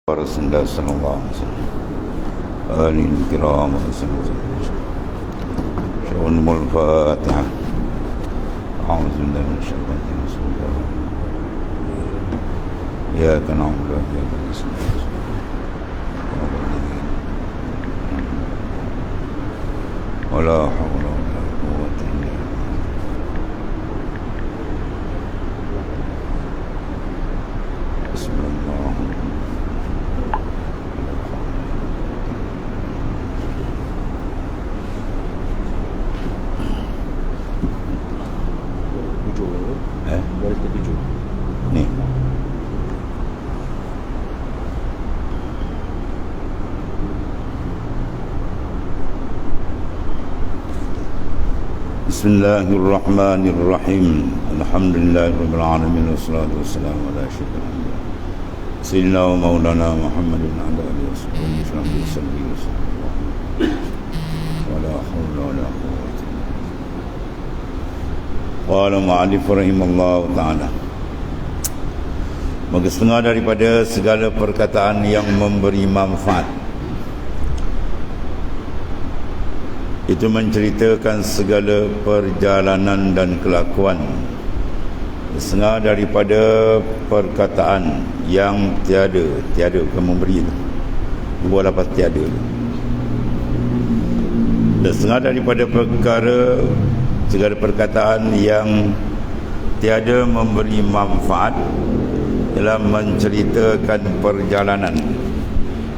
رسول الله صلى الله عليه وسلم آله الكرام وسلم شؤون الفاتحة أعوذ بالله من الشيطان الرجيم بسم الله الرحمن الرحيم إياك نعبد وإياك نستعين ولا حول ولا قوة إلا بالله بسم الله Baris ke-7 ni. Bismillahirrahmanirrahim. Alhamdulillahirabbil alamin wassalatu wassalamu ala asyrafil anbiya sayyidina wa maulana Muhammadin wa ala alihi wasallam. Wala haula wala quwwata. Qala mu'allif rahimallahu ta'ala, maka setengah daripada segala perkataan yang memberi manfaat itu menceritakan segala perjalanan dan kelakuan. Setengah daripada perkataan yang tiada bukan memberi itu, buat lepas tiada. Dan setengah daripada segala perkataan yang tiada memberi manfaat dalam menceritakan perjalanan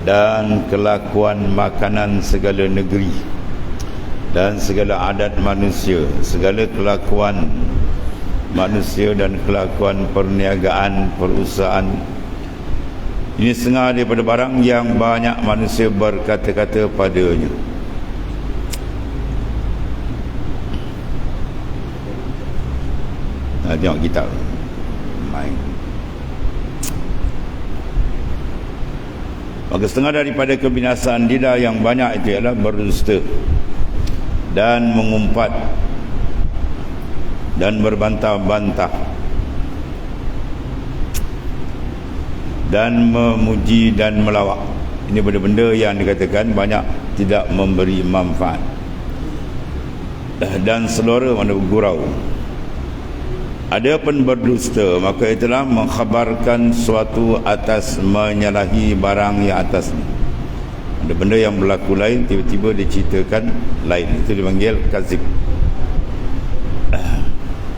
dan kelakuan makanan segala negeri dan segala adat manusia, segala kelakuan manusia dan kelakuan perniagaan, perusahaan. Ini setengah daripada barang yang banyak manusia berkata-kata padanya. Tengok kitab main. Maka setengah daripada kebinasaan lidah yang banyak itu ialah berdusta dan mengumpat dan berbantah-bantah dan memuji dan melawak. Ini benda-benda yang dikatakan banyak tidak memberi manfaat dan selora mana gurau. Adapun berdusta, maka itulah mengkhabarkan suatu atas menyalahi barang yang atas ni. Ada benda yang berlaku lain, tiba-tiba diceritakan lain. Itu dipanggil kazib.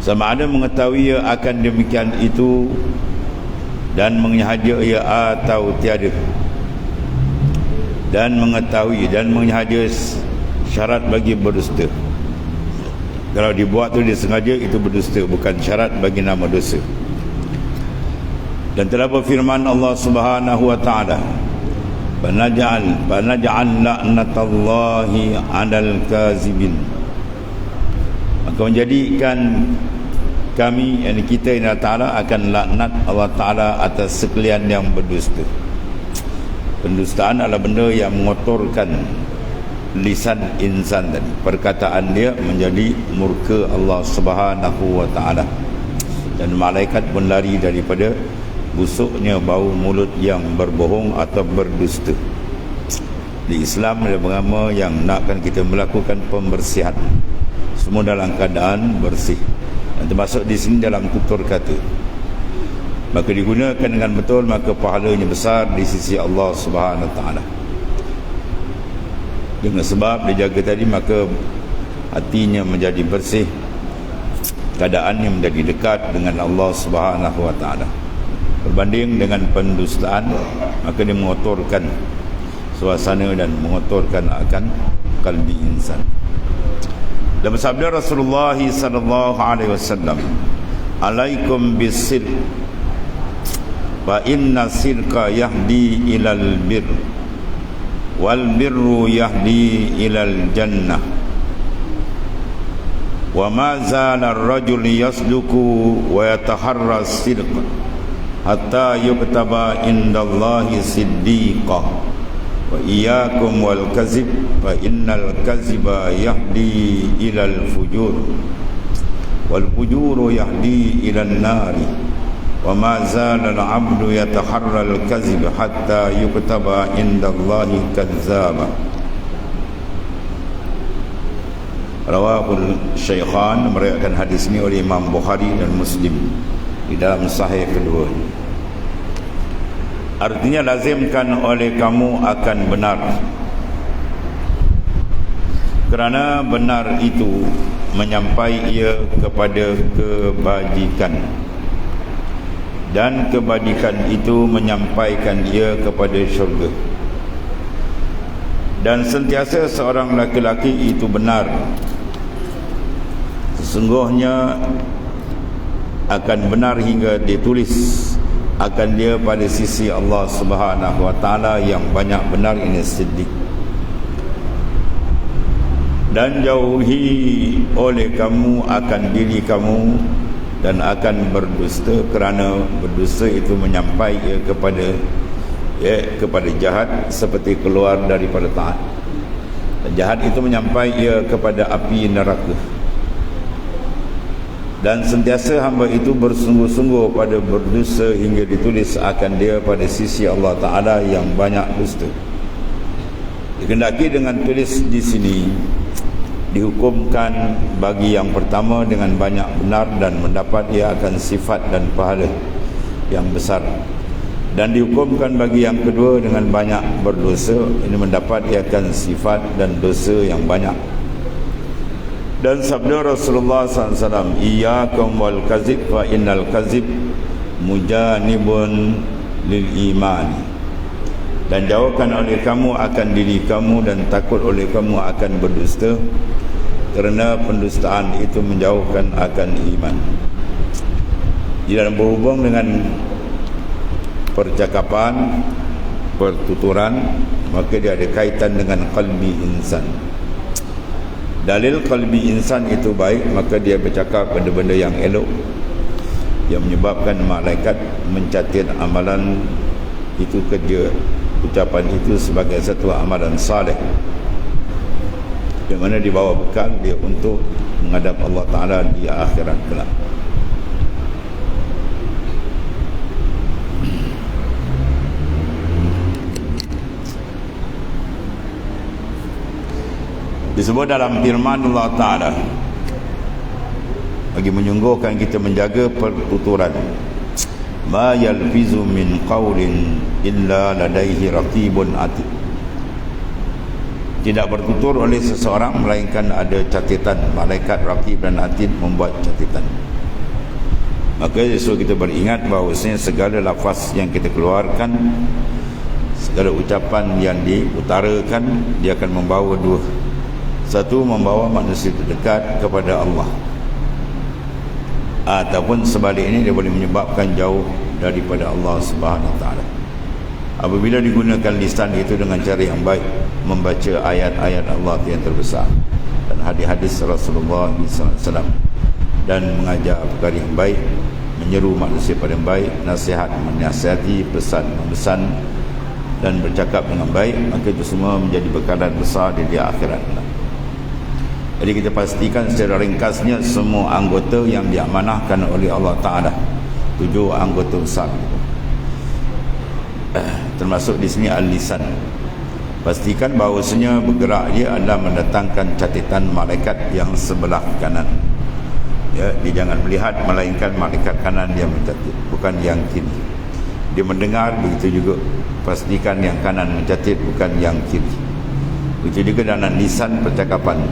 Sama ada mengetahui ia akan demikian itu dan menyahaja ia atau tiada, dan mengetahui dan menyahaja syarat bagi berdusta. Kalau dibuat tu disengaja, itu berdusta, bukan syarat bagi nama dosa. Dan telah berfirman Allah Subhanahu wa taala, "Banaj'al la'natallahi 'alal kazibin." Maka menjadikan kami, yakni kita ini Allah Ta'ala, akan laknat Allah Ta'ala atas sekalian yang berdusta. Pendustaan adalah benda yang mengotorkan lisan insan tadi. Perkataan dia menjadi murka Allah Subhanahu wa taala. Dan malaikat pun lari daripada busuknya bau mulut yang berbohong atau berdusta. Di Islam ada agama yang nakkan kita melakukan pembersihan, semua dalam keadaan bersih. Dan termasuk di sini dalam tutur kata. Maka digunakan dengan betul, maka pahalanya besar di sisi Allah Subhanahu wa taala. Dengan sebab dia jaga tadi, maka hatinya menjadi bersih, keadaannya menjadi dekat dengan Allah Subhanahu wa taala. Berbanding dengan pendustaan, maka dia mengotorkan suasana dan mengotorkan akan kalbi insan. Dan bersabda Rasulullah sallallahu alaihi wasallam, "Alaikum bis-sidq, fa inna sidqa yahdi ilal birr, wal birru yahdi ilal jannah, wa ma zala ar-rajul yasduku wa yataharra as-sidq hatta yuktaba indallahi siddiqah, wa iyyakum wal kazib, fa innal kaziba yahdi ilal fujur, wal fujuru yahdi ilan nari, wa ma zala al-'abdu yataharra al-kadhib hatta yuktaba indallahi kadzdzaba. Rawahul Syaikhan, meriwayatkan hadis ini oleh Imam Bukhari dan Muslim di dalam sahih kedua. Artinya lazimkan oleh kamu akan benar, kerana benar itu menyampai ia kepada kebajikan, dan kebajikan itu menyampaikan ia kepada syurga. Dan sentiasa seorang laki-laki itu benar, sesungguhnya akan benar hingga ditulis akan dia pada sisi Allah Subhanahu wa taala yang banyak benar, ini siddiq. Dan jauhi oleh kamu akan diri kamu dan akan berdusta, kerana berdusta itu menyampai ia kepada jahat seperti keluar daripada taat. Dan jahat itu menyampai ia kepada api neraka. Dan sentiasa hamba itu bersungguh-sungguh pada berdusta hingga ditulis akan dia pada sisi Allah Ta'ala yang banyak dusta. Dikendaki dengan tulis di sini dihukumkan bagi yang pertama dengan banyak benar dan mendapat ia akan sifat dan pahala yang besar, dan dihukumkan bagi yang kedua dengan banyak berdosa, ini mendapat ia akan sifat dan dosa yang banyak. Dan sabda Rasulullah SAW, iyyakum wal kazib fa innal kazib mujanibun lil iman. Dan jauhkan oleh kamu akan diri kamu dan takut oleh kamu akan berdusta, kerana pendustaan itu menjauhkan akan iman. Di dalam berhubung dengan percakapan, pertuturan, maka dia ada kaitan dengan qalbi insan. Dalil qalbi insan itu baik, maka dia bercakap benda-benda yang elok, yang menyebabkan malaikat mencatat amalan itu, kerja ucapan itu sebagai satu amalan saleh, yang mana dibawa bekal dia untuk menghadap Allah Ta'ala di akhirat kelak. Disebut dalam firman Allah Ta'ala bagi menyungguhkan kita menjaga pertuturan, ma yalfizu min qawlin illa ladaihi raqibun atid. Tidak bertutur oleh seseorang melainkan ada catatan, malaikat raqib dan atid membuat catatan. Maka so kita beringat bahawasanya segala lafaz yang kita keluarkan, segala ucapan yang diutarakan, dia akan membawa dua. Satu, membawa manusia terdekat kepada Allah, ataupun sebaliknya dia boleh menyebabkan jauh daripada Allah Subhanahu Wa Taala. Apabila digunakan lisan itu dengan cara yang baik, membaca ayat-ayat Allah yang terbesar dan hadis-hadis Rasulullah SAW, dan mengajar perkara yang baik, menyeru manusia pada yang baik, nasihat menasihati, pesan memesan, dan bercakap dengan baik, maka itu semua menjadi bekalan besar di akhirat. Jadi kita pastikan secara ringkasnya semua anggota yang diamanahkan oleh Allah Ta'ala, 7 anggota besar, termasuk di sini al-lisan. Pastikan bahawasanya bergerak dia adalah mendatangkan catatan malaikat yang sebelah kanan. Ya, dia jangan melihat melainkan malaikat kanan yang mencatat, bukan yang kiri. Dia mendengar, begitu juga pastikan yang kanan mencatat, bukan yang kiri. Begitu juga dalam lisan percakapan,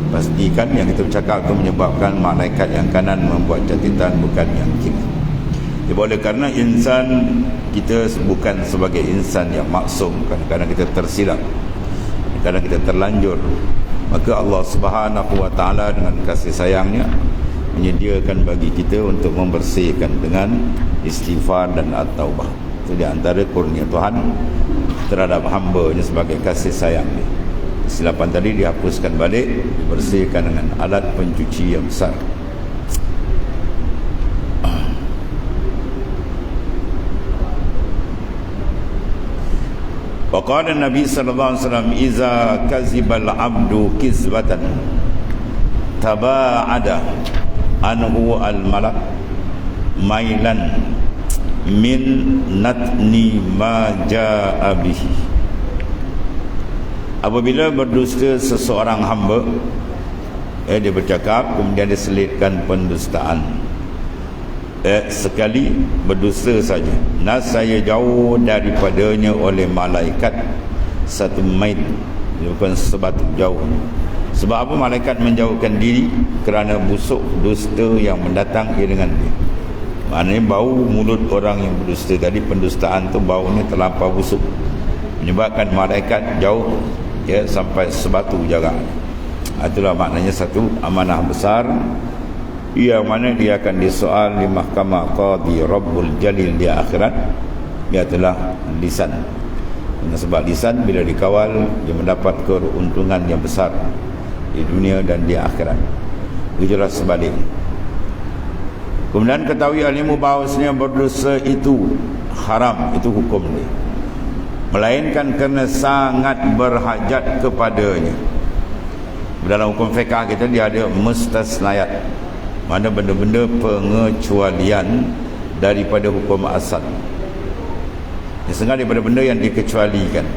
pastikan yang kita bercakap itu menyebabkan malaikat yang kanan membuat catatan, bukan yang kiri. Ya, oleh kerana insan kita bukan sebagai insan yang maksum, kadang-kadang kita tersilap, kadang kita terlanjur, maka Allah Subhanahu Wa Taala dengan kasih sayangnya menyediakan bagi kita untuk membersihkan dengan istighfar dan at-taubah. Itu di antara kurnia Tuhan terhadap hamba-Nya sebagai kasih sayangnya. Kesilapan tadi dihapuskan balik, dibersihkan dengan alat pencuci yang besar. Waqala Nabi sallallahu alaihi wasallam, iza kazibal abdu kizbatan taba'ada anhu al-malak mailan min natni ma jaa bihi. Apabila berdusta seseorang hamba, dia bercakap kemudian dia selitkan pendustaan, sekali berdusta saja, nasaya jauh daripadanya oleh malaikat satu mail, bukan sebatu jauh. Sebab apa malaikat menjauhkan diri? Kerana busuk dusta yang mendatang dengan dia. Maknanya bau mulut orang yang berdusta tadi, pendustaan tu baunya terlampau busuk, menyebabkan malaikat jauh sampai sebatu jarak. Itulah maknanya satu amanah besar yang mana dia akan disoal di mahkamah qadi Rabbul Jalil di akhirat, iaitu lisan. Dengan sebab lisan bila dikawal, dia mendapat keuntungan yang besar di dunia dan di akhirat. Begitulah sebaliknya. Kemudian ketahui alimu bahawasanya berdosa itu haram, itu hukum dia, melainkan kerana sangat berhajat kepadanya. Dalam hukum fiqh kita dia ada mustasnayat, mana benda-benda pengecualian daripada hukum asal. Setengah daripada benda yang dikecualikan.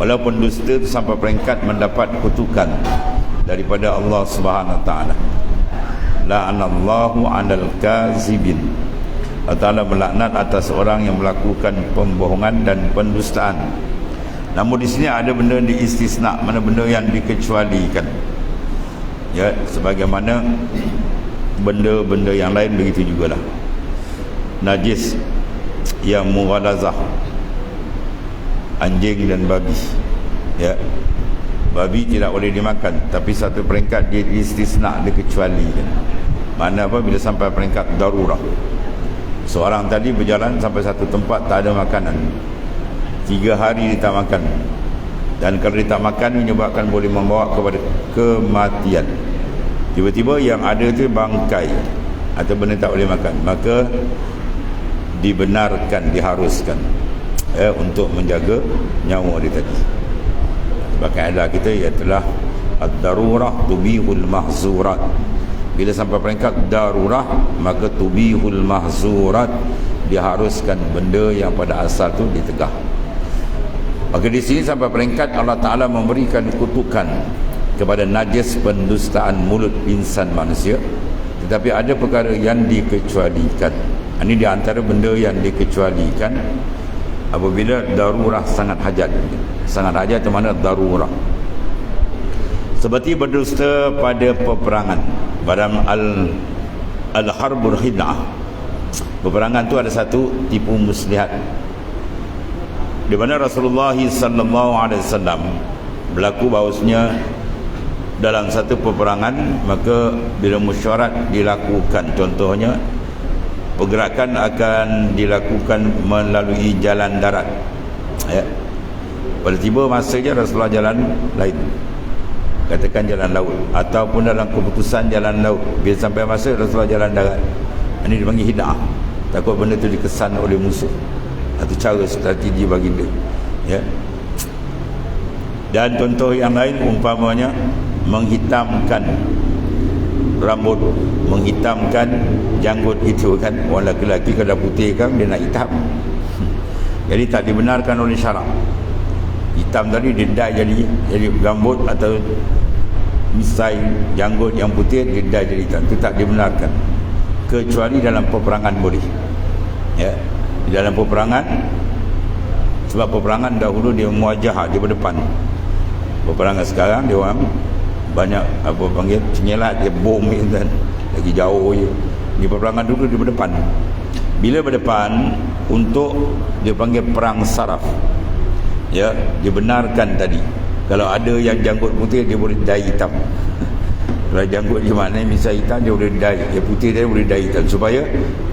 Walaupun dusta itu sampai peringkat mendapat kutukan daripada Allah Subhanahu Wa Taala. La'anallahu 'alal kazibin. Allah Taala melaknat atas orang yang melakukan pembohongan dan pendustaan. Namun di sini ada benda di istisna, mana benda yang dikecualikan. Ya, sebagaimana benda-benda yang lain begitu jugalah. Najis yang mughalazah, anjing dan babi. Ya. Babi tidak boleh dimakan, tapi satu peringkat dia istisna, dikecualikan. Mana apa bila sampai peringkat darurah. Seorang tadi berjalan sampai satu tempat tak ada makanan, 3 hari dia tak makan, dan kalau dia tak makan menyebabkan boleh membawa kepada kematian. Tiba-tiba yang ada tu bangkai atau benda tak boleh makan, maka dibenarkan, diharuskan untuk menjaga nyawa dia tadi. Sebab kaedah kita ialah ad-darurah tubihul mahzurat. Bila sampai peringkat darurah, maka tubihul mahzurat, diharuskan benda yang pada asal tu ditegah. Maka di sini sampai peringkat Allah Ta'ala memberikan kutukan kepada najis pendustaan mulut insan manusia, tetapi ada perkara yang dikecualikan. Ini di antara benda yang dikecualikan apabila darurah sangat hajat. Sangat hajat itu mana darurah. Seperti berdusta pada peperangan. Dalam al-harbul khid'ah, peperangan itu ada satu tipu muslihat, di mana Rasulullah sallallahu alaihi wasallam berlaku bahawasanya dalam satu peperangan, maka bila mesyuarat dilakukan, contohnya pergerakan akan dilakukan melalui jalan darat, pada tiba masanya Rasulullah jalan lain, katakan jalan laut, ataupun dalam keputusan jalan laut, bila sampai masa Rasulullah jalan darat. Ini dipanggil hid'ah, takut benda itu dikesan oleh musuh, atau cara strategi baginda. Dan contoh yang lain umpamanya menghitamkan rambut, menghitamkan janggut itu kan. Orang lelaki kalau putih kan dia nak hitam, jadi tak dibenarkan oleh syarak. Hitam tadi dia dye jadi rambut, atau misai janggut yang putih dia dye jadi hitam, itu tak dibenarkan, kecuali dalam peperangan boleh. Di dalam peperangan, sebab peperangan dahulu dia muwajah, dia berdepan. Peperangan sekarang dia orang banyak apa panggil cenyelat, dia bom kan, lagi jauh je. Di peperangan dulu dia berdepan. Bila berdepan untuk dia panggil perang saraf, dibenarkan tadi. Kalau ada yang janggut putih, dia boleh dye hitam. Kalau janggut dia maknanya misal hitam, dia boleh dye, dia putih dia boleh dye hitam, supaya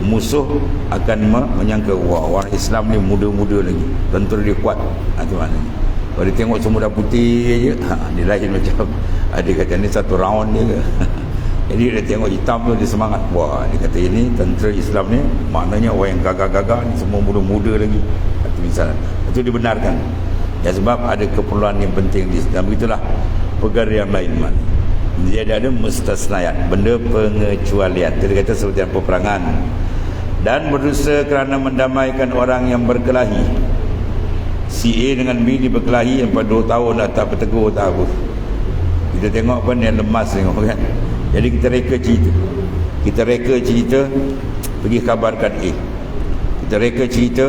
musuh akan menyangka, wah, orang Islam ni muda-muda lagi, tentera dia kuat. Itu maknanya. Kalau dia tengok semua dah putih je, dia lain macam ada kata ni satu round dia ke. Jadi dia tengok hitam tu, dia semangat. Wah, dia kata ini tentera Islam ni maknanya orang yang gagah-gagah ni semua muda-muda lagi. Itu misalnya, itu dibenarkan. Ya, sebab ada keperluan yang penting di dalam. Begitulah perkara yang lain. Dia ada mustasnayat, benda pengecualian. Dia kata seperti peperangan. Dan berdosa kerana mendamaikan orang yang berkelahi. Si A dengan B ni berkelahi sampai 2 tahun dah tak bertegur tak apa. Kita tengok apa ni yang lemas tengok kan. Jadi kita reka cerita pergi kabarkan A. Kita reka cerita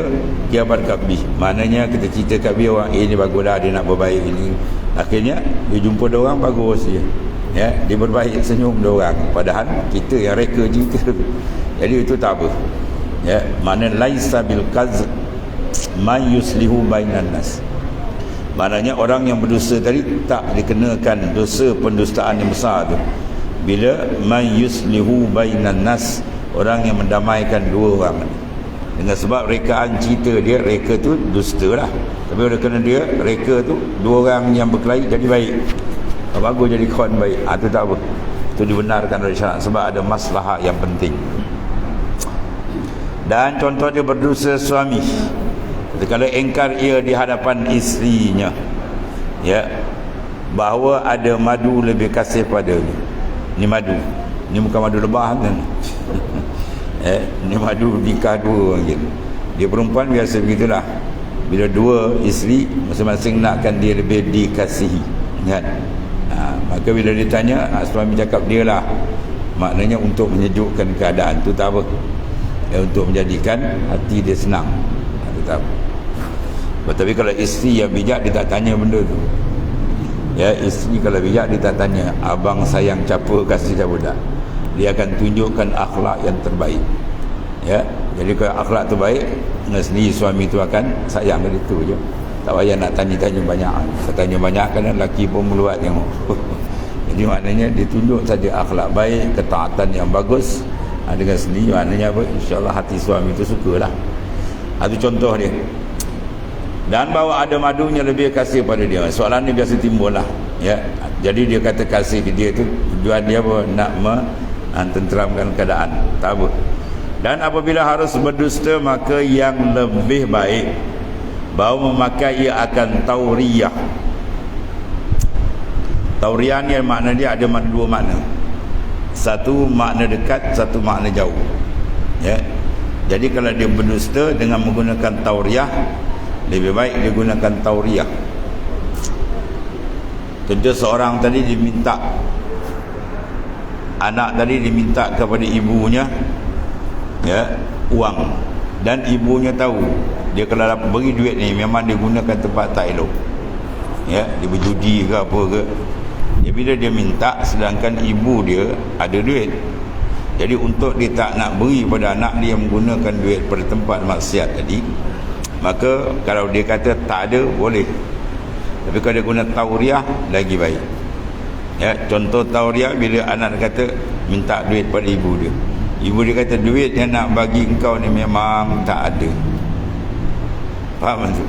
pergi kabarkan B. Maknanya kita cerita kat B, orang A ni bagus dah, dia nak berbaik ini. Akhirnya dia jumpa dia orang bagus dia. Ya, dia berbaik, senyum dia orang. Padahal kita yang reka cerita. Jadi itu tak apa. Ya, makna laisa bil kaz man yuslihu bainan nas. Maknanya orang yang berdosa tadi tak dikenakan dosa pendustaan yang besar tu. Bila man yuslihu bainan nas, orang yang mendamaikan dua orang ni. Dengan sebab rekaan cerita dia, reka tu dusta lah. Tapi oleh kerana dia reka tu dua orang yang berkelahi jadi baik. Bagus jadi kawan baik. Itu tak apa. Itu dibenarkan oleh syarak sebab ada masalah yang penting. Dan contoh dia berdosa suami. Kalau engkar ia di hadapan isterinya, ya, bahawa ada madu lebih kasih padanya. Ni madu. Ni bukan madu lebah kan. Ni madu nikah dua orang je. Dia perempuan biasa begitulah. Bila dua isteri masing-masing nakkan dia lebih dikasihi, kan? Maka bila ditanya, suami cakap dia lah. Maknanya untuk menyejukkan keadaan tu tak apa. Untuk menjadikan hati dia senang. Itu tak apa. Tapi kalau isteri yang bijak, dia tak tanya benda tu. Ya, isteri kalau bijak, dia tak tanya abang sayang siapa, kasih siapa tak. Dia akan tunjukkan akhlak yang terbaik. Ya, jadi kalau akhlak tu baik, sendiri suami tu akan sayang dia tu je. Tak payah nak tanya-tanya banyak. Kalau tanya banyak kan lelaki pun meluat tengok. Jadi maknanya dia tunjuk saja akhlak baik, ketaatan yang bagus. Dengan sendiri maknanya apa? InsyaAllah hati suami tu sukalah. Itu contoh dia. Dan bahawa ada madunya lebih kasih pada dia. Soalan ni biasa timbul lah, ya. Jadi dia kata kasih dia tu tujuan dia apa? Nak mententeramkan keadaan. Tak apa. Dan apabila harus berdusta, maka yang lebih baik bahawa memakai ia akan tauriyah. Tauriyah ni makna dia ada dua makna. Satu makna dekat, satu makna jauh. Ya. Jadi kalau dia berdusta dengan menggunakan tauriyah, lebih baik dia gunakan tauriyah. Contoh seorang tadi diminta, anak tadi diminta kepada ibunya, ya, uang, dan ibunya tahu dia kalau beri duit ni memang dia gunakan tempat tak elok, ya, dia berjudi ke apa ke. Ya, bila dia minta sedangkan ibu dia ada duit, jadi untuk dia tak nak beri pada anak dia menggunakan duit pada tempat maksiat tadi, maka kalau dia kata tak ada, boleh. Tapi kalau dia guna tauriyah, lagi baik. Ya, contoh tauriyah bila anak kata minta duit pada ibu dia. Ibu dia kata duit yang nak bagi engkau ni memang tak ada. Faham tak?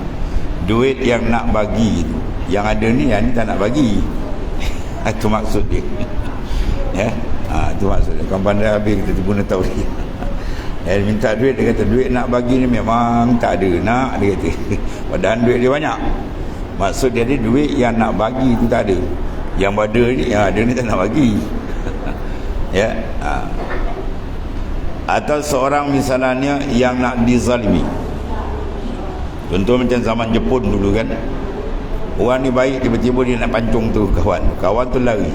Duit yang nak bagi tu, yang ada ni, yang ni tak nak bagi. Itu maksud dia. Ya, itu maksud dia. Kau pandai habis kita guna tauriyah. Dia minta duit, dia kata duit nak bagi ni memang tak ada. Nak, dia kata. Padahal duit dia banyak. Maksud dia duit yang nak bagi tu tak ada. Yang ada ni, yang ada ni tak nak bagi. Ya. Atau seorang misalnya yang nak dizalimi. Contoh macam zaman Jepun dulu kan. Orang ni baik, tiba-tiba dia nak pancung tu kawan. Kawan tu lari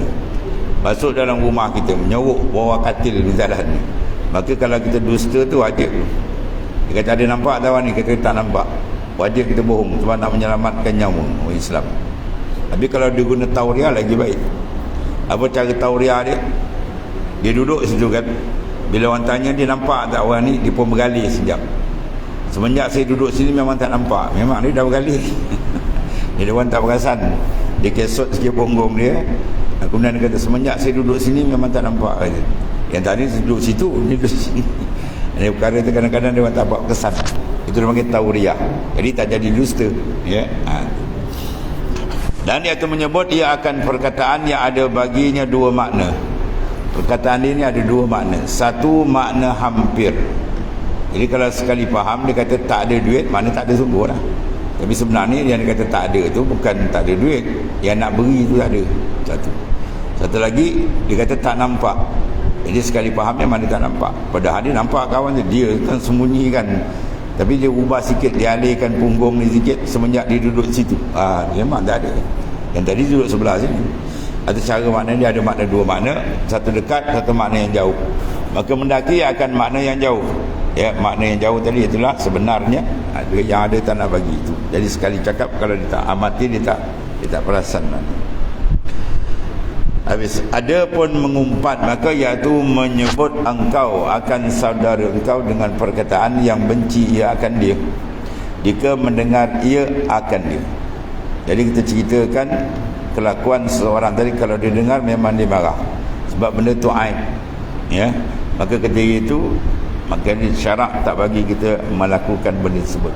masuk dalam rumah kita, menyeruk bawa katil di jalan ni. Maka kalau kita dusta tu wajib. Dia kata ada nampak kawan ni, kita tak nampak. Wajib kita bohong sebab nak menyelamatkan nyawa orang Islam. Tapi kalau dia guna tauriyah lagi baik. Apa cara tauriyah dia? Dia duduk situ kan. Bila orang tanya dia nampak tak orang ni, dia pun bergalih sekejap. Semenjak saya duduk sini memang tak nampak. Memang dia dah bergalih. Jadi orang tak perasan. Dia kesot sikit punggung dia. Kemudian dia kata semenjak saya duduk sini memang tak nampak. Yang tadi duduk situ, dia duduk sini. Ini perkara tu kadang-kadang dia orang tak buat kesan. Itu dia panggil tauriyah. Jadi tak jadi dusta, ya. Dan dia tu menyebut ia akan perkataan yang ada baginya dua makna. Perkataan ini ada dua makna. Satu makna hampir. Jadi kalau sekali faham dia kata tak ada duit, makna tak ada sungguh lah. Tapi sebenarnya yang dia kata tak ada tu bukan tak ada duit, yang nak beri tu tak ada. Satu Satu lagi dia kata tak nampak. Jadi sekali fahamnya mana tak nampak. Padahal dia nampak kawan dia kan sembunyi kan. Tapi dia ubah sikit, dia alihkan punggung ni sikit semenjak dia duduk situ. Dia memang tak ada. Yang tadi duduk sebelah sini. Atau cara makna dia ada makna dua makna, satu dekat, satu makna yang jauh. Maka mendaki akan makna yang jauh. Ya, makna yang jauh tadi itulah sebenarnya yang ada tak nak bagi itu. Jadi sekali cakap kalau dia tak amati, dia tak perasan mana. Habis ada pun mengumpat, maka iaitu menyebut engkau akan saudara engkau dengan perkataan yang benci ia akan dia, jika mendengar ia akan dia. Jadi kita ceritakan kelakuan seseorang tadi, kalau dia dengar memang dia marah sebab benda tu aib, ya. Maka ketika itu maka dia syarak tak bagi kita melakukan benda tersebut.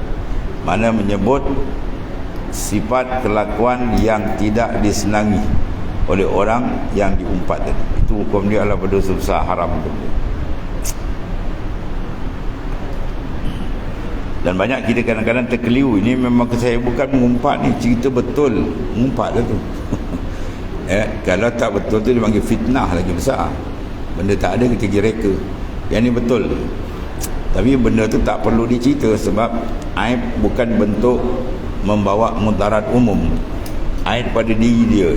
Mana menyebut sifat kelakuan yang tidak disenangi oleh orang yang diumpat tadi. Itu hukum dia adalah berdosa besar, haram hukum dia. Dan banyak kita kadang-kadang terkeliru. Ini memang saya bukan mengumpat ni, cerita betul. Mengumpat lah tu. Kalau tak betul tu dia panggil fitnah lagi besar. Benda tak ada kita kira reka. Yang ni betul. Tapi benda tu tak perlu dicerita sebab aib bukan bentuk membawa mudarat umum. Aib pada diri dia.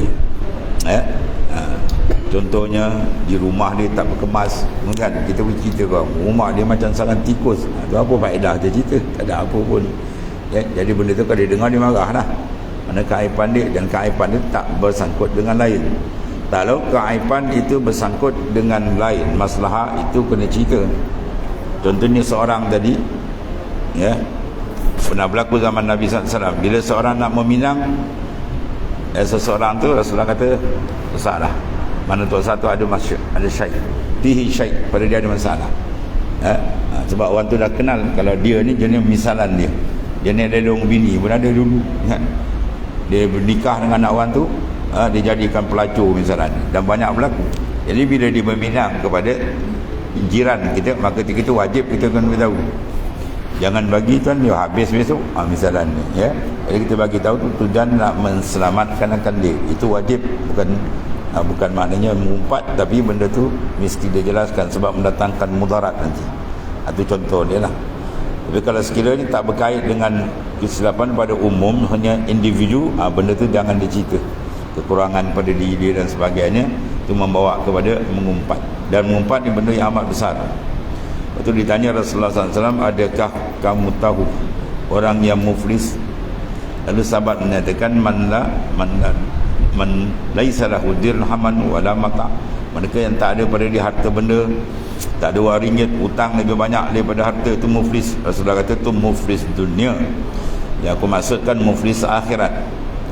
Contohnya di rumah dia tak berkemas kan, kita boleh cerita kau rumah dia macam sarang tikus, tu apa faedah dia cerita, tak ada apa pun, ya. Jadi benda tu kalau dia dengar dia marah lah. Mana keaiban dia, dan keaiban dia tak bersangkut dengan lain. Kalau keaiban itu bersangkut dengan lain, masalah itu kena cerita. Contohnya seorang tadi, ya, pernah berlaku zaman Nabi SAW. Bila seorang nak meminang seseorang tu, Rasulullah kata masalah. Mana tu satu ada masyarakat, ada syaik, fihi syaik, pada dia ada masalah. Sebab orang tu dah kenal kalau dia ni jenis misalan dia. Dia ni ada dong bini pun ada dulu, kan. Dia bernikah dengan anak orang tu, dia jadikan pelacur misalan, dan banyak berlaku. Jadi bila dia meminang kepada jiran kita, maka ketika itu wajib kita kena beritahu. Jangan bagi tuan dia habis besok misalan ni, ya. Jadi kita bagi tahu tu tujuan nak menselamatkan akan dia. Itu wajib, bukan maknanya mengumpat, tapi benda tu mesti dia jelaskan sebab mendatangkan mudarat nanti. Itu contoh dia lah. Tapi kalau sekiranya tak berkait dengan kesilapan pada umum, hanya individu, benda tu jangan dicerita. Kekurangan pada diri dia dan sebagainya, itu membawa kepada mengumpat. Dan mengumpat ni benda yang amat besar. Lepas tu ditanya Rasulullah SAW, adakah kamu tahu orang yang muflis? Lalu sahabat menyatakan, man laisa lahu dirhaman wala mata'. Mereka yang tak ada pada dia harta benda, tak ada wang ringgit, hutang lebih banyak daripada harta, itu muflis. Rasulullah kata itu muflis dunia. Yang aku maksudkan muflis akhirat.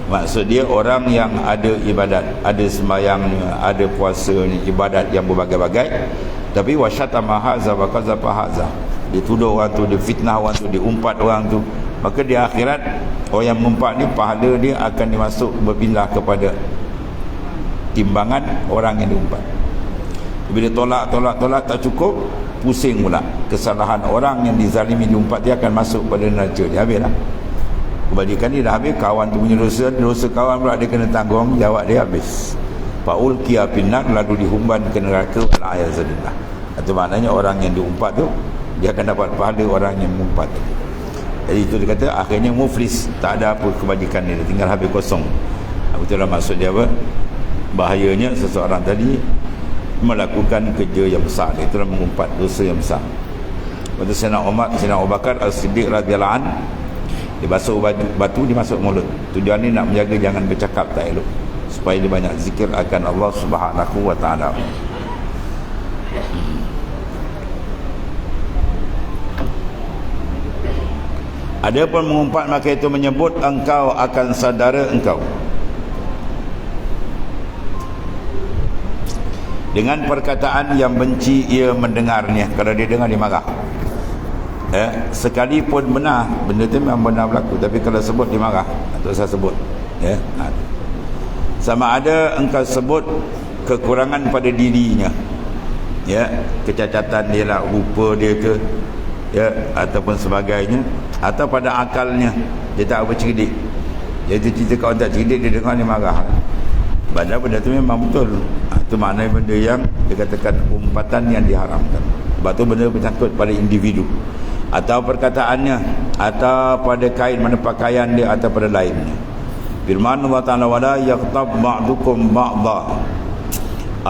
Maksud dia orang yang ada ibadat, ada sembahyangnya, ada puasanya, ibadat yang berbagai-bagai, tapi wasyatama haza wa qazafa haza, dia tuduh orang tu, dia fitnah orang tu, dia umpat orang tu. Maka di akhirat orang yang mengumpat ni, pahala dia akan dimasuk berpindah kepada timbangan orang yang diumpat. Bila tolak tak cukup, pusing pula. Kesalahan orang yang dizalimi diumpat dia akan masuk pada neraca dia, habislah. Kebalikan dia dah habis, kawan tu punya dosa kawan pula dia kena tanggung jawab, dia habis. Faul kia pinnar, lalu dihumban ke neraka al-ayazillah. Itu maknanya orang yang diumpat tu dia akan dapat pahala orang yang mengumpat. Jadi itu dia kata akhirnya muflis, tak ada apa kebajikan dia tinggal habis kosong. Itulah maksud dia apa? Bahayanya seseorang tadi melakukan kerja yang besar, itulah mengumpat dosa yang besar. Waktu Sayyidina Abu Bakar As-Siddiq radhiyallahu anhu, dia basuh batu dimasuk mulut. Tujuan ni nak menjaga jangan bercakap tak elok, supaya dia banyak zikir akan Allah Subhanahu wa taala. Ada pun mengumpat, maka itu menyebut engkau akan saudara engkau dengan perkataan yang benci ia mendengarnya. Kalau dia dengar dia marah. Sekalipun benar, benda tu memang benar berlaku, tapi kalau sebut dia marah. Tak usah sebut. Sama ada engkau sebut kekurangan pada dirinya, kecacatan dia lah, rupa dia ke, ataupun sebagainya, atau pada akalnya dia tak bercerdik. Dia cerita kawan tak cerdik, dia dengar dia marah. Padahal benda tu memang betul. Itu maknanya benda yang dikatakan umpatan yang diharamkan. Sebab tu benda bersangkut pada individu, atau perkataannya, atau pada kain, mana pakaian dia, atau pada lainnya. Firman Allah Ta'ala, wala yaqtab ba'dukum ba'dha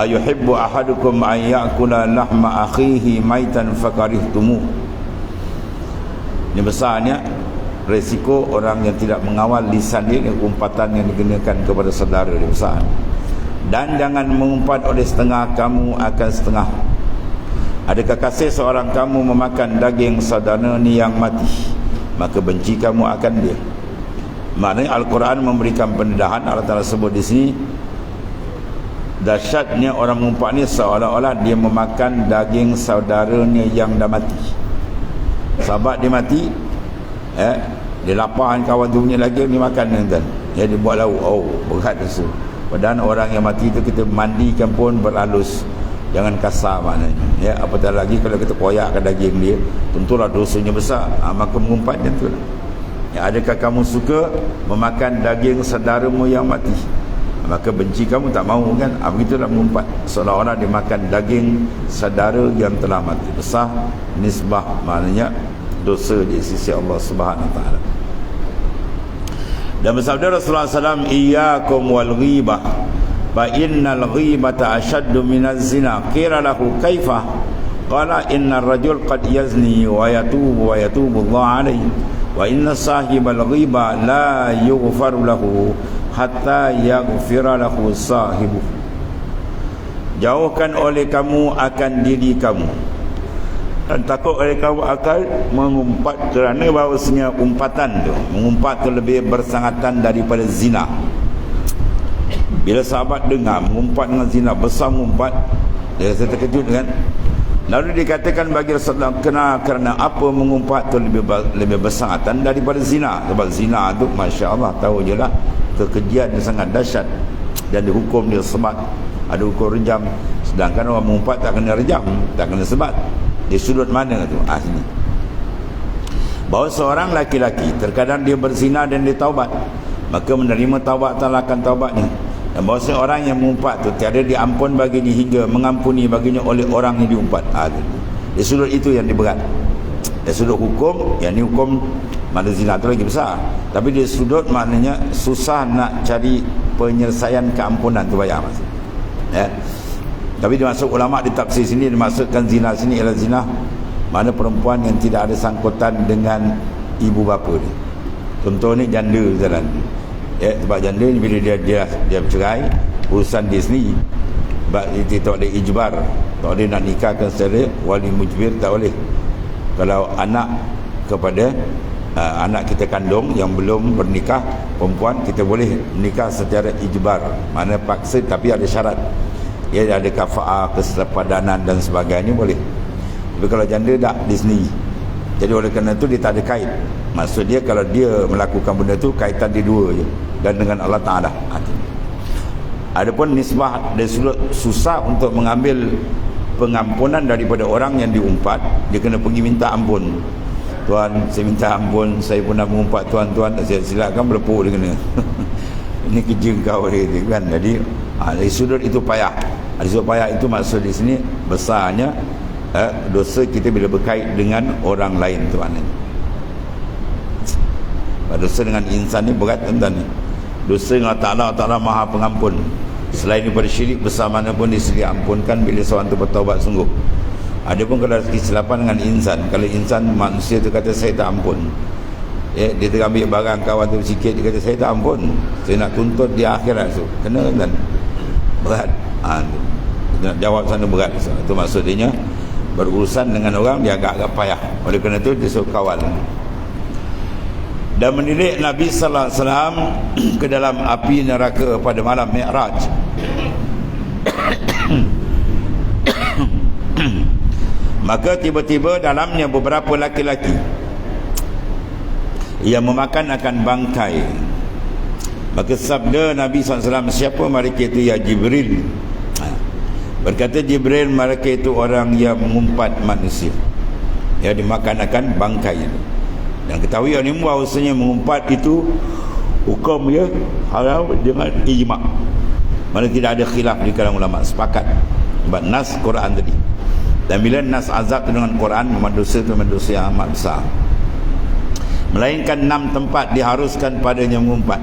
ayuhibbu ahadukum an ya'kula lahma akhihi maitan fakarihtumu. Ini besarnya resiko orang yang tidak mengawal lisan dia, umpatan yang digunakan kepada saudara dia besar. Dan jangan mengumpat oleh setengah kamu akan setengah. Adakah kasih seorang kamu memakan daging saudara ni yang mati, maka benci kamu akan dia. Maknanya Al-Quran memberikan pendedahan. Allah Ta'ala sebut di sini, dahsyatnya orang mengumpat ni seolah-olah dia memakan daging saudaranya yang dah mati. Sahabat dia mati, dia lapar, kawan tu punya lagi, dia makan kan. Dia buat lauk, berat tu. Padahal orang yang mati itu kita mandikan pun berhalus, jangan kasar maknanya. Apatah lagi kalau kita koyakkan daging dia, tentulah dosanya besar. Maka mengumpatnya tu. Adakah kamu suka memakan daging saudaramu yang mati, maka benci kamu, tak mahu kan. Begitulah mengumpat, seolah-olah dia makan daging saudara yang telah mati. Besar nisbah, maknanya dosa di sisi Allah Subhanahu Wa Taala. Dan bersabda Rasulullah SAW, iyyakum wal ghibah fa innal ghibata ashaddu minaz zina. Qila lahu kaifa? Qala innar rajul qad yazni wa yatubu Allah alayhi wa inna sahibal ghiba la yughfar lahu hatta yaghfira lahu sahibu. Jauhkan oleh kamu akan diri kamu, dan takut oleh kamu akan mengumpat, kerana bahawasanya umpatan tu, mengumpat tu lebih bersangatan daripada zina. Bila sahabat dengar mengumpat dengan zina, besar mengumpat, dia rasa terkejut kan. Lalu dikatakan bagi Rasulullah, kerana apa mengumpat tu lebih bersangatan daripada zina. Sebab zina tu, Masya Allah, tahu je lah, kekejian yang sangat dahsyat, dan dihukum dia sebat, ada hukum rejam. Sedangkan orang mengumpat tak kena rejam, tak kena sebat. Di sudut mana tu? Sini. Bahawa seorang laki-laki terkadang dia berzina dan dia taubat, maka menerima taubat talakan taubatnya. Dan bahawa seorang yang mengumpat tu tiada diampun baginya hingga mengampuni baginya oleh orang yang diumpat. Di sudut itu yang diberat. Di sudut hukum, yang ni hukum mana zina tu lagi besar. Tapi di sudut maknanya susah nak cari penyelesaian keampunan tu, bayar maksud. Tapi dimasuk ulama di tafsir sini, dimasukkan zina sini ialah zina mana perempuan yang tidak ada sangkutan dengan ibu bapa dia. Contoh ni janda jalan. Sebab janda ni bila dia bercerai, urusan dia sendiri. Sebab dia tak boleh ijbar, tak boleh nak nikahkan secara wali mujbir, tak boleh. Kalau anak kepada anak kita kandung yang belum bernikah, perempuan, kita boleh nikah secara ijbar, mana paksa, tapi ada syarat. Dia ada kafa'ah, kesepadanan dan sebagainya, boleh. Tapi kalau janda tak, di sini. Jadi oleh kerana itu dia tak ada kait. Maksud dia kalau dia melakukan benda tu, kaitan dia dua je, dan dengan Allah Ta'ala. Adapun nisbah dia susah untuk mengambil pengampunan daripada orang yang diumpat. Dia kena pergi minta ampun. Tuan, saya minta ampun, saya pernah mengumpat tuan-tuan, saya silakan berlepuk dia kena. Ini kerja kau dia kan. Jadi dari sudut itu payah. Dari sudut payah itu maksud di sini besarnya dosa kita bila berkait dengan orang lain tu maknanya. Dosa dengan insan ni berat tuan-tuan. Dosa dengan Allah Ta'ala Maha Pengampun. Selain daripada syirik, besar mana pun diampunkan bila seorang tu bertaubat sungguh. Ada pun kalau kesilapan dengan insan, kalau insan manusia tu kata saya tak ampun, dia terambil barang kawan tu sikit, dia kata saya tak ampun, saya nak tuntut dia akhirat tu, kena kan, berat. Nak jawab sana berat. Itu maksudnya berurusan dengan orang dia agak-agak payah. Oleh kerana itu dia suruh kawal. Dan mendidik Nabi sallallahu alaihi wasallam ke dalam api neraka pada malam Mi'raj. Maka tiba-tiba dalamnya beberapa laki-laki yang memakan akan bangkai. Maka sabda Nabi SAW, siapa mereka itu? Ya Jibril. Berkata Jibril, mereka itu orang yang mengumpat manusia, ya, dimakan akan bangkai. Dan ketahui ini bahawasanya mengumpat itu hukum ya haram dengan ijma'. Malah tidak ada khilaf di kalangan ulama, sepakat sebab nas Quran tadi. Dan bila nas azab dengan Quran, memang dosa itu memang dosa yang amat besar. Melainkan 6 tempat diharuskan padanya mengumpat.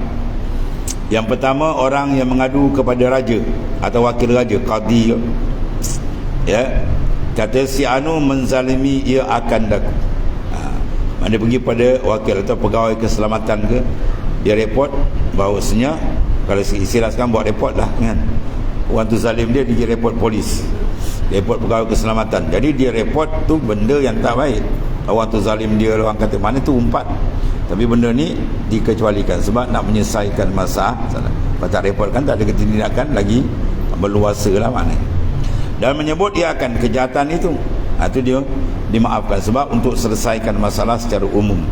Yang pertama, orang yang mengadu kepada raja atau wakil raja, qadi, ya, kata si anu menzalimi, ia akan daku. Mana pergi pada wakil atau pegawai keselamatan ke, dia report bahawasanya, kalau istilah sekarang buat report lah kan, orang tu zalim dia report polis, report pegawai keselamatan. Jadi dia report tu benda yang tak baik, orang tu zalim dia, orang kata mana tu umpat. Tapi benda ni dikecualikan sebab nak menyelesaikan masalah. Kalau tak report kan tak ada ketindakan lagi, berluasa lah maknanya. Dan menyebut dia akan kejahatan itu, itu dia dimaafkan sebab untuk selesaikan masalah secara umum.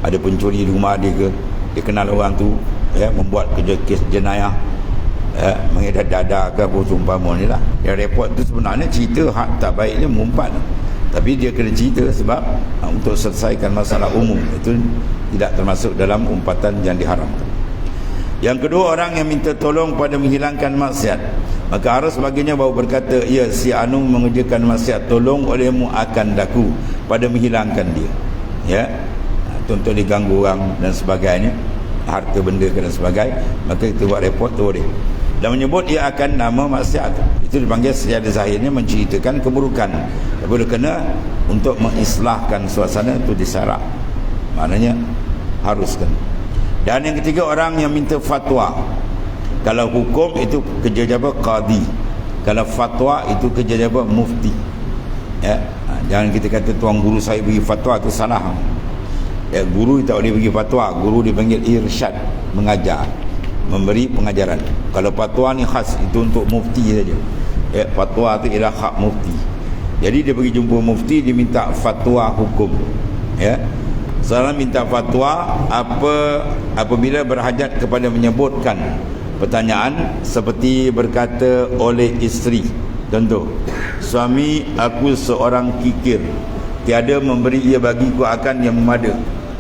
Ada pencuri di rumah dia ke, dia kenal orang tu, ya, membuat kerja kes jenayah, ya, mengedar dada ke apa seumpama ni lah. Yang report tu sebenarnya cerita hak tak baiknya mengumpat, tapi dia kena cerita sebab untuk selesaikan masalah umum. Itu tidak termasuk dalam umpatan yang diharamkan. Yang kedua, orang yang minta tolong pada menghilangkan maksiat, maka harus baginya baru berkata, ya, si anu mengerjakan maksiat, tolong olehmu akan daku pada menghilangkan dia, ya. Contoh diganggu orang dan sebagainya, harta benda dan sebagainya, maka kita buat report tu boleh. Dan menyebut ia akan nama maksiat, itu dipanggil secara zahirnya menceritakan keburukan, tapi dia kena untuk mengislahkan suasana itu disyarak, maknanya haruskan. Dan yang ketiga, orang yang minta fatwa. Kalau hukum itu kerja jabatan qadi, kalau fatwa itu kerja jabatan mufti, ya. Jangan kita kata tuan guru saya bagi fatwa, itu salah. Ya, guru tak boleh bagi fatwa, guru dipanggil irsyad, mengajar, memberi pengajaran. Kalau fatwa ni khas itu untuk mufti saja, ya, fatwa itu ialah hak mufti. Jadi dia pergi jumpa mufti, dia minta fatwa hukum, ya. Seorang minta fatwa apabila berhajat kepada menyebutkan pertanyaan seperti berkata oleh isteri. Contoh, suami aku seorang kikir, tiada memberi ia bagiku akan yang memada.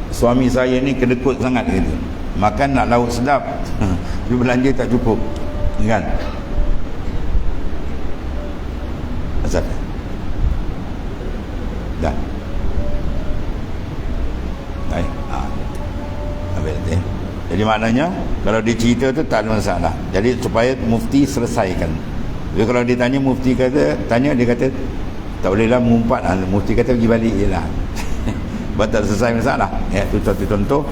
Suami saya ni kedekut sangat gitu. Makan nak lauk sedap, tapi belanja tak cukup, kan? Asal dah. Baik. Jadi maknanya kalau dia cerita tu tak ada masalah. Jadi supaya mufti selesaikan. Jadi kalau dia tanya, mufti kata, tanya, dia kata tak boleh lah mengumpat. Mufti kata pergi balik je lah. Sebab tak selesai masalah, ya. Itu satu contoh.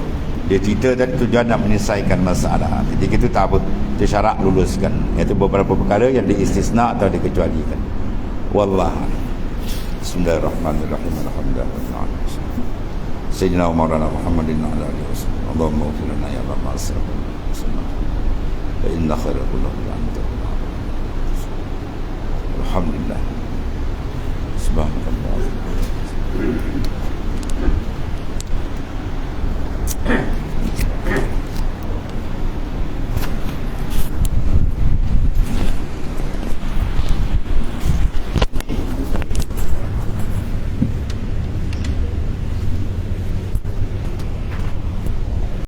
Dia cerita tadi tujuan nak menyelesaikan masalah. Jadi kita tak apa, kita syarak luluskan. Iaitu beberapa perkara yang diistisna atau dikecualikan. Wallah. Bismillahirrahmanirrahim. Alhamdulillah. Sayyidina Maulana Muhammadin wa ala alihi wasallam. Allahumma ighfir lana ya rabbal alamin. Fa inna khairal qulubi anta. Alhamdulillah. Subhanallah.